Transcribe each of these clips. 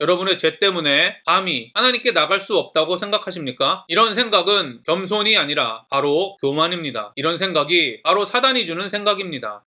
여러분의 죄 때문에 감히 하나님께 나갈 수 없다고 생각하십니까? 이런 생각은 겸손이 아니라 바로 교만입니다. 이런 생각이 바로 사단이 주는 생각입니다.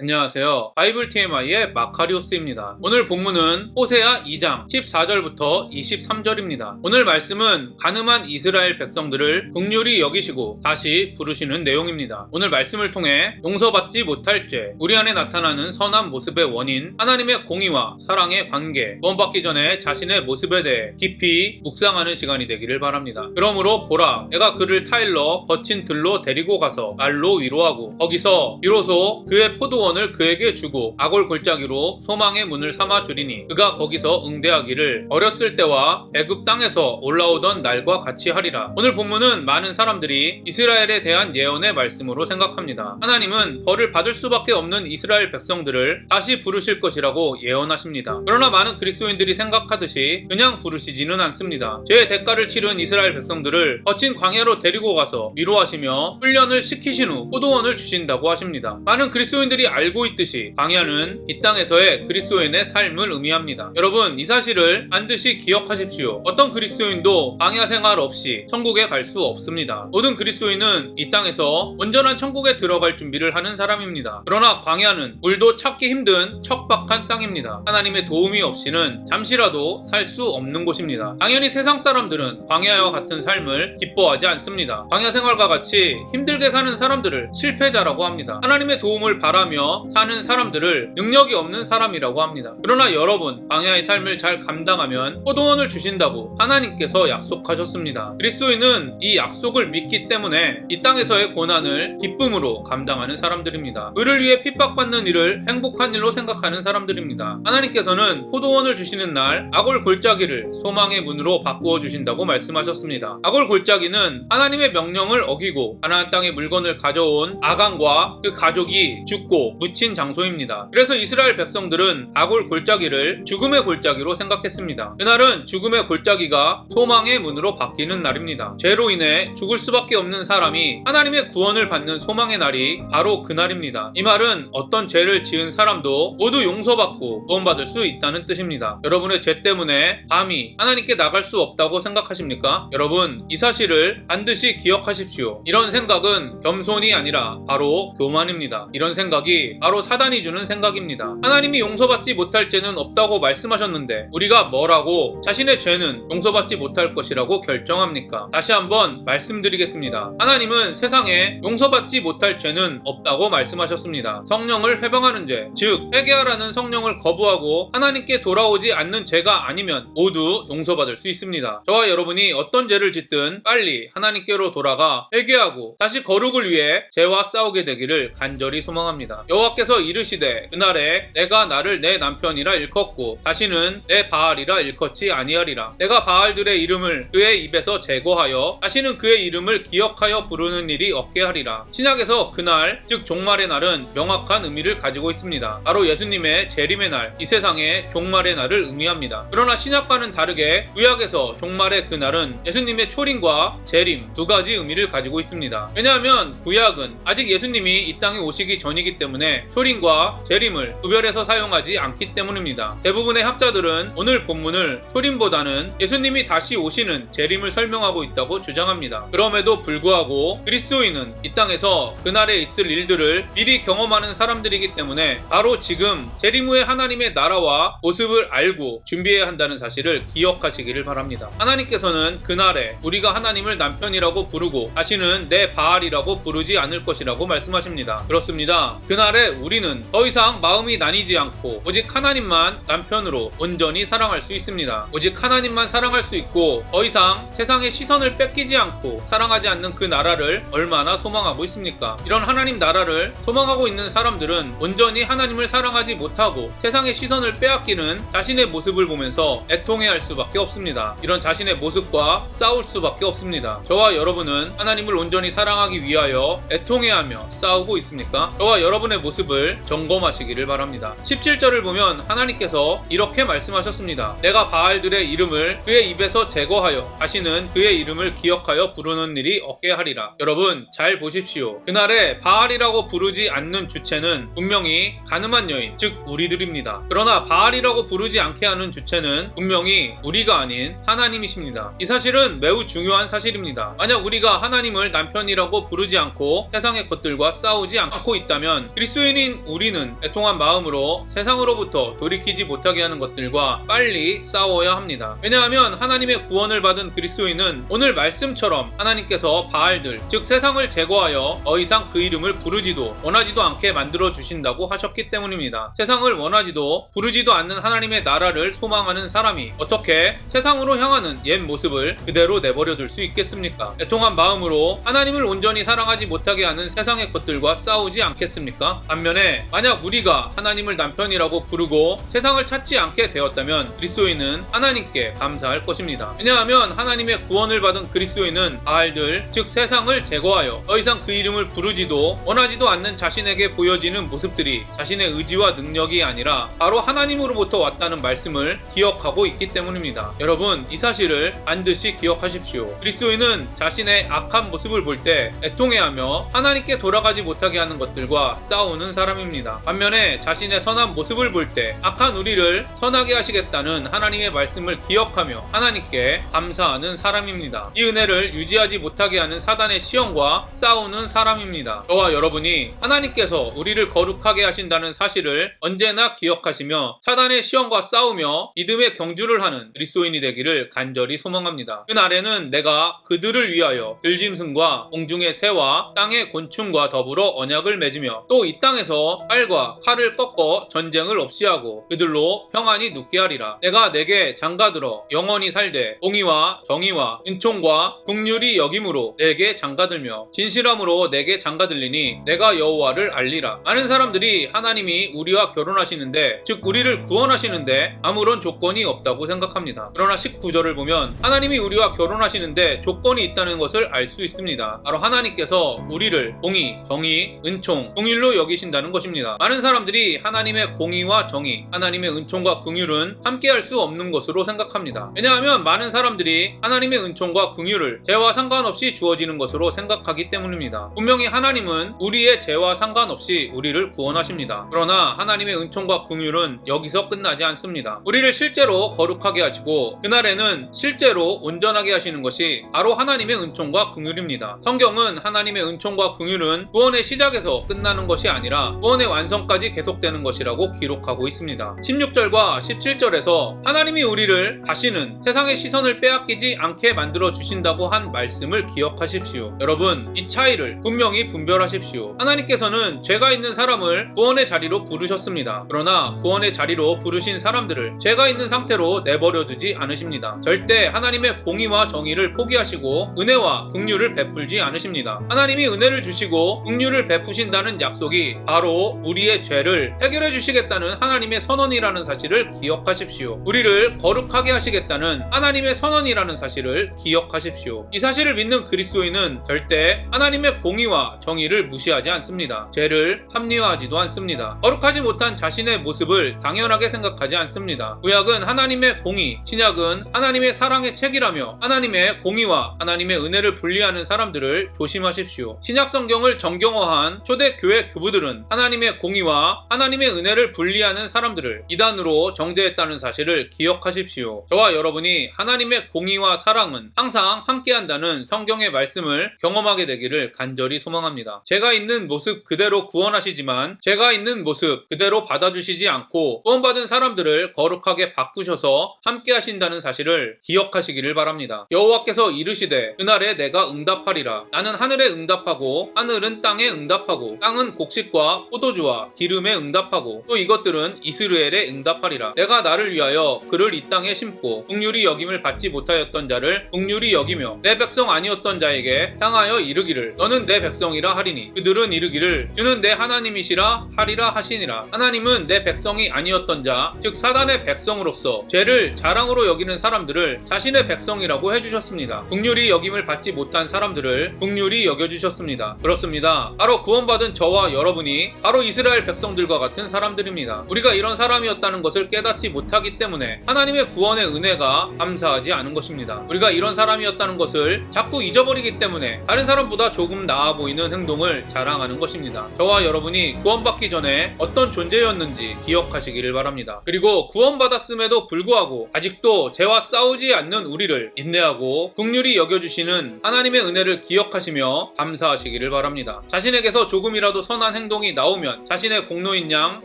안녕하세요. 바이블 TMI의 마카리오스입니다. 오늘 본문은 호세아 2장 14절부터 23절입니다. 오늘 말씀은 간음한 이스라엘 백성들을 긍휼히 여기시고 다시 부르시는 내용입니다. 오늘 말씀을 통해 용서받지 못할 죄, 우리 안에 나타나는 선한 모습의 원인, 하나님의 공의와 사랑의 관계, 구원받기 전에 자신의 모습에 대해 깊이 묵상하는 시간이 되기를 바랍니다. 그러므로 보라, 내가 그를 타일러 거친 들로 데리고 가서 말로 위로하고 거기서 비로소 그의 포도원을 그에게 주고 아골 골짜기로 소망의 문을 삼아 주리니 그가 거기서 응대하기를 어렸을 때와 애굽 땅에서 올라오던 날과 같이 하리라. 오늘 본문은 많은 사람들이 이스라엘에 대한 예언의 말씀으로 생각합니다. 하나님은 벌을 받을 수밖에 없는 이스라엘 백성들을 다시 부르실 것이라고 예언하십니다. 그러나 많은 그리스도인들이 생각하듯이 그냥 부르시지는 않습니다. 죄의 대가를 치른 이스라엘 백성들을 거친 광야로 데리고 가서 위로하시며 훈련을 시키신 후 포도원을 주신다고 하십니다. 많은 그리스도인들이 알고 있듯이 광야는 이 땅에서의 그리스도인의 삶을 의미합니다. 여러분, 이 사실을 반드시 기억하십시오. 어떤 그리스도인도 광야 생활 없이 천국에 갈 수 없습니다. 모든 그리스도인은 이 땅에서 온전한 천국에 들어갈 준비를 하는 사람입니다. 그러나 광야는 물도 찾기 힘든 척박한 땅입니다. 하나님의 도움이 없이는 잠시라도 살 수 없는 곳입니다. 당연히 세상 사람들은 광야와 같은 삶을 기뻐하지 않습니다. 광야 생활과 같이 힘들게 사는 사람들을 실패자라고 합니다. 하나님의 도움을 바라며 사는 사람들을 능력이 없는 사람이라고 합니다. 그러나 여러분, 광야의 삶을 잘 감당하면 포도원을 주신다고 하나님께서 약속하셨습니다. 그리스도인은 이 약속을 믿기 때문에 이 땅에서의 고난을 기쁨으로 감당하는 사람들입니다. 그를 위해 핍박받는 일을 행복한 일로 생각하는 사람들입니다. 하나님께서는 포도원을 주시는 날 아골 골짜기를 소망의 문으로 바꾸어 주신다고 말씀하셨습니다. 아골 골짜기는 하나님의 명령을 어기고 가나안 땅에 물건을 가져온 아간과 그 가족이 죽고 묻힌 장소입니다. 그래서 이스라엘 백성들은 아골 골짜기를 죽음의 골짜기로 생각했습니다. 그날은 죽음의 골짜기가 소망의 문으로 바뀌는 날입니다. 죄로 인해 죽을 수밖에 없는 사람이 하나님의 구원을 받는 소망의 날이 바로 그날입니다. 이 말은 어떤 죄를 지은 사람도 모두 용서받고 구원받을 수 있다는 뜻입니다. 여러분의 죄 때문에 감히 하나님께 나갈 수 없다고 생각하십니까? 여러분, 이 사실을 반드시 기억하십시오. 이런 생각은 겸손이 아니라 바로 교만입니다. 이런 생각이 바로 사단이 주는 생각입니다. 하나님이 용서받지 못할 죄는 없다고 말씀하셨는데 우리가 뭐라고 자신의 죄는 용서받지 못할 것이라고 결정합니까? 다시 한번 말씀드리겠습니다. 하나님은 세상에 용서받지 못할 죄는 없다고 말씀하셨습니다. 성령을 회방하는 죄, 즉 회개하라는 성령을 거부하고 하나님께 돌아오지 않는 죄가 아니면 모두 용서받을 수 있습니다. 저와 여러분이 어떤 죄를 짓든 빨리 하나님께로 돌아가 회개하고 다시 거룩을 위해 죄와 싸우게 되기를 간절히 소망합니다. 여호와께서 이르시되 그날에 내가 나를 내 남편이라 일컫고 다시는 내 바알이라 일컫지 아니하리라. 내가 바알들의 이름을 그의 입에서 제거하여 다시는 그의 이름을 기억하여 부르는 일이 없게 하리라. 신약에서 그날, 즉 종말의 날은 명확한 의미를 가지고 있습니다. 바로 예수님의 재림의 날, 이 세상의 종말의 날을 의미합니다. 그러나 신약과는 다르게 구약에서 종말의 그날은 예수님의 초림과 재림 두 가지 의미를 가지고 있습니다. 왜냐하면 구약은 아직 예수님이 이 땅에 오시기 전이기 때문에 초림과 재림을 구별해서 사용하지 않기 때문입니다. 대부분의 학자들은 오늘 본문을 초림보다는 예수님이 다시 오시는 재림을 설명하고 있다고 주장합니다. 그럼에도 불구하고 그리스도인은 이 땅에서 그날에 있을 일들을 미리 경험하는 사람들이기 때문에 바로 지금 재림 후에 하나님의 나라와 모습을 알고 준비해야 한다는 사실을 기억하시기를 바랍니다. 하나님께서는 그날에 우리가 하나님을 남편이라고 부르고 다시는 내 바알이라고 부르지 않을 것이라고 말씀하십니다. 그렇습니다. 그날에 우리는 더 이상 마음이 나뉘지 않고 오직 하나님만 남편으로 온전히 사랑할 수 있습니다. 오직 하나님만 사랑할 수 있고 더 이상 세상의 시선을 뺏기지 않고 사랑하지 않는 그 나라를 얼마나 소망하고 있습니까? 이런 하나님 나라를 소망하고 있는 사람들은 온전히 하나님을 사랑하지 못하고 세상의 시선을 빼앗기는 자신의 모습을 보면서 애통해할 수밖에 없습니다. 이런 자신의 모습과 싸울 수밖에 없습니다. 저와 여러분은 하나님을 온전히 사랑하기 위하여 애통해하며 싸우고 있습니까? 저와 여러분의 자신의 모습을 점검하시기를 바랍니다. 17절을 보면 하나님께서 이렇게 말씀하셨습니다. 내가 바알들의 이름을 그의 입에서 제거하여 다시는 그의 이름을 기억하여 부르는 일이 없게 하리라. 여러분 잘 보십시오. 그날에 바알이라고 부르지 않는 주체는 분명히 가늠한 여인, 즉 우리들입니다. 그러나 바알이라고 부르지 않게 하는 주체는 분명히 우리가 아닌 하나님이십니다. 이 사실은 매우 중요한 사실입니다. 만약 우리가 하나님을 남편이라고 부르지 않고 세상의 것들과 싸우지 않고 있다면 그리스도인인 우리는 애통한 마음으로 세상으로부터 돌이키지 못하게 하는 것들과 빨리 싸워야 합니다. 왜냐하면 하나님의 구원을 받은 그리스도인은 오늘 말씀처럼 하나님께서 바알들, 즉 세상을 제거하여 더 이상 그 이름을 부르지도 원하지도 않게 만들어 주신다고 하셨기 때문입니다. 세상을 원하지도 부르지도 않는 하나님의 나라를 소망하는 사람이 어떻게 세상으로 향하는 옛 모습을 그대로 내버려 둘 수 있겠습니까? 애통한 마음으로 하나님을 온전히 사랑하지 못하게 하는 세상의 것들과 싸우지 않겠습니까? 반면에 만약 우리가 하나님을 남편이라고 부르고 세상을 찾지 않게 되었다면 그리스도인은 하나님께 감사할 것입니다. 왜냐하면 하나님의 구원을 받은 그리스도인은 바알들, 즉 세상을 제거하여 더 이상 그 이름을 부르지도 원하지도 않는 자신에게 보여지는 모습들이 자신의 의지와 능력이 아니라 바로 하나님으로부터 왔다는 말씀을 기억하고 있기 때문입니다. 여러분 이 사실을 반드시 기억하십시오. 그리스도인은 자신의 악한 모습을 볼 때 애통해하며 하나님께 돌아가지 못하게 하는 것들과 싸우는 사람입니다. 반면에 자신의 선한 모습을 볼 때 악한 우리를 선하게 하시겠다는 하나님의 말씀을 기억하며 하나님께 감사하는 사람입니다. 이 은혜를 유지하지 못하게 하는 사단의 시험과 싸우는 사람입니다. 저와 여러분이 하나님께서 우리를 거룩하게 하신다는 사실을 언제나 기억하시며 사단의 시험과 싸우며 믿음의 경주를 하는 그리스도인이 되기를 간절히 소망합니다. 그날에는 내가 그들을 위하여 들짐승과 공중의 새와 땅의 곤충과 더불어 언약을 맺으며 또 이 땅에서 칼과 칼을 꺾어 전쟁을 없이 하고 그들로 평안히 눕게 하리라. 내가 내게 장가들어 영원히 살되 공의와 정의와 은총과 긍휼이 여김으로 내게 장가들며 진실함으로 내게 장가들리니 내가 여호와를 알리라. 많은 사람들이 하나님이 우리와 결혼하시는데, 즉 우리를 구원하시는데 아무런 조건이 없다고 생각합니다. 그러나 19절을 보면 하나님이 우리와 결혼하시는데 조건이 있다는 것을 알 수 있습니다. 바로 하나님께서 우리를 공의, 정의, 은총, 긍휼로 여기신다는 것입니다. 많은 사람들이 하나님의 공의와 정의, 하나님의 은총과 긍휼은 함께할 수 없는 것으로 생각합니다. 왜냐하면 많은 사람들이 하나님의 은총과 긍휼을 죄와 상관없이 주어지는 것으로 생각하기 때문입니다. 분명히 하나님은 우리의 죄와 상관없이 우리를 구원하십니다. 그러나 하나님의 은총과 긍휼은 여기서 끝나지 않습니다. 우리를 실제로 거룩하게 하시고 그날에는 실제로 온전하게 하시는 것이 바로 하나님의 은총과 긍휼입니다. 성경은 하나님의 은총과 긍휼은 구원의 시작에서 끝나는 것이 아니라 구원의 완성까지 계속되는 것이라고 기록하고 있습니다. 16절과 17절에서 하나님이 우리를 다시는 세상의 시선을 빼앗기지 않게 만들어 주신다고 한 말씀을 기억하십시오. 여러분 이 차이를 분명히 분별하십시오. 하나님께서는 죄가 있는 사람을 구원의 자리로 부르셨습니다. 그러나 구원의 자리로 부르신 사람들을 죄가 있는 상태로 내버려 두지 않으십니다. 절대 하나님의 공의와 정의를 포기하시고 은혜와 긍휼을 베풀지 않으십니다. 하나님이 은혜를 주시고 긍휼을 베푸신다는 약속이 바로 우리의 죄를 해결해 주시겠다는 하나님의 선언이라는 사실을 기억하십시오. 우리를 거룩하게 하시겠다는 하나님의 선언이라는 사실을 기억하십시오. 이 사실을 믿는 그리스도인은 절대 하나님의 공의와 정의를 무시하지 않습니다. 죄를 합리화하지도 않습니다. 거룩하지 못한 자신의 모습을 당연하게 생각하지 않습니다. 구약은 하나님의 공의, 신약은 하나님의 사랑의 책이라며 하나님의 공의와 하나님의 은혜를 분리하는 사람들을 조심하십시오. 신약 성경을 정경화한 초대교회 교부들은 하나님의 공의와 하나님의 은혜를 분리하는 사람들을 이단으로 정죄했다는 사실을 기억하십시오. 저와 여러분이 하나님의 공의와 사랑은 항상 함께한다는 성경의 말씀을 경험하게 되기를 간절히 소망합니다. 죄가 있는 모습 그대로 구원하시지만 죄가 있는 모습 그대로 받아주시지 않고 구원받은 사람들을 거룩하게 바꾸셔서 함께 하신다는 사실을 기억하시기를 바랍니다. 여호와께서 이르시되 그날에 내가 응답하리라. 나는 하늘에 응답하고 하늘은 땅에 응답하고 땅은 곡식과 포도주와 기름에 응답하고 또 이것들은 이스라엘에 응답하리라. 내가 나를 위하여 그를 이 땅에 심고 긍휼히 여김을 받지 못하였던 자를 긍휼히 여기며 내 백성 아니었던 자에게 향하여 이르기를 너는 내 백성이라 하리니 그들은 이르기를 주는 내 하나님이시라 하리라 하시니라. 하나님은 내 백성이 아니었던 자, 즉 사단의 백성으로서 죄를 자랑으로 여기는 사람들을 자신의 백성이라고 해주셨습니다. 긍휼히 여김을 받지 못한 사람들을 긍휼히 여겨주셨습니다. 그렇습니다. 바로 구원받은 저와 여러분 여러분이 바로 이스라엘 백성들과 같은 사람들입니다. 우리가 이런 사람이었다는 것을 깨닫지 못하기 때문에 하나님의 구원의 은혜가 감사하지 않은 것입니다. 우리가 이런 사람이었다는 것을 자꾸 잊어버리기 때문에 다른 사람보다 조금 나아 보이는 행동을 자랑하는 것입니다. 저와 여러분이 구원받기 전에 어떤 존재였는지 기억하시기를 바랍니다. 그리고 구원받았음에도 불구하고 아직도 죄와 싸우지 않는 우리를 인내하고 긍휼히 여겨주시는 하나님의 은혜를 기억하시며 감사하시기를 바랍니다. 자신에게서 조금이라도 선한 행동이 나오면 자신의 공로인 양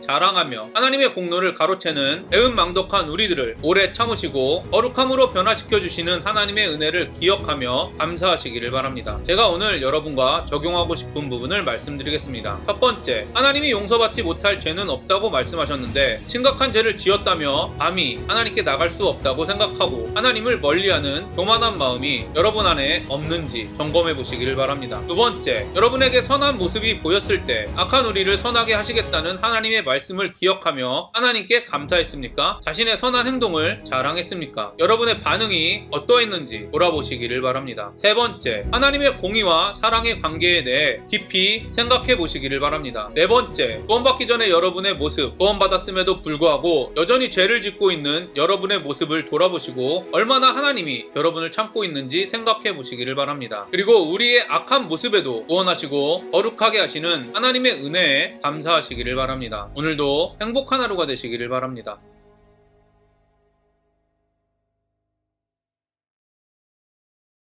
자랑하며 하나님의 공로를 가로채는 배은망덕한 우리들을 오래 참으시고 거룩함으로 변화시켜 주시는 하나님의 은혜를 기억하며 감사하시기를 바랍니다. 제가 오늘 여러분과 적용하고 싶은 부분을 말씀드리겠습니다. 첫 번째, 하나님이 용서받지 못할 죄는 없다고 말씀하셨는데 심각한 죄를 지었다며 감히 하나님께 나갈 수 없다고 생각하고 하나님을 멀리하는 교만한 마음이 여러분 안에 없는지 점검해 보시기를 바랍니다. 두 번째, 여러분에게 선한 모습이 보였을 때 악한 우리를 선하게 하시겠다는 하나님의 말씀을 기억하며 하나님께 감사했습니까? 자신의 선한 행동을 자랑했습니까? 여러분의 반응이 어떠했는지 돌아보시기를 바랍니다. 세 번째, 하나님의 공의와 사랑의 관계에 대해 깊이 생각해 보시기를 바랍니다. 네 번째, 구원받기 전에 여러분의 모습, 구원받았음에도 불구하고 여전히 죄를 짓고 있는 여러분의 모습을 돌아보시고 얼마나 하나님이 여러분을 참고 있는지 생각해 보시기를 바랍니다. 그리고 우리의 악한 모습에도 구원하시고 거룩하게 하시는 하나님의 은혜에 감사하시기를 바랍니다. 오늘도 행복한 하루가 되시기를 바랍니다.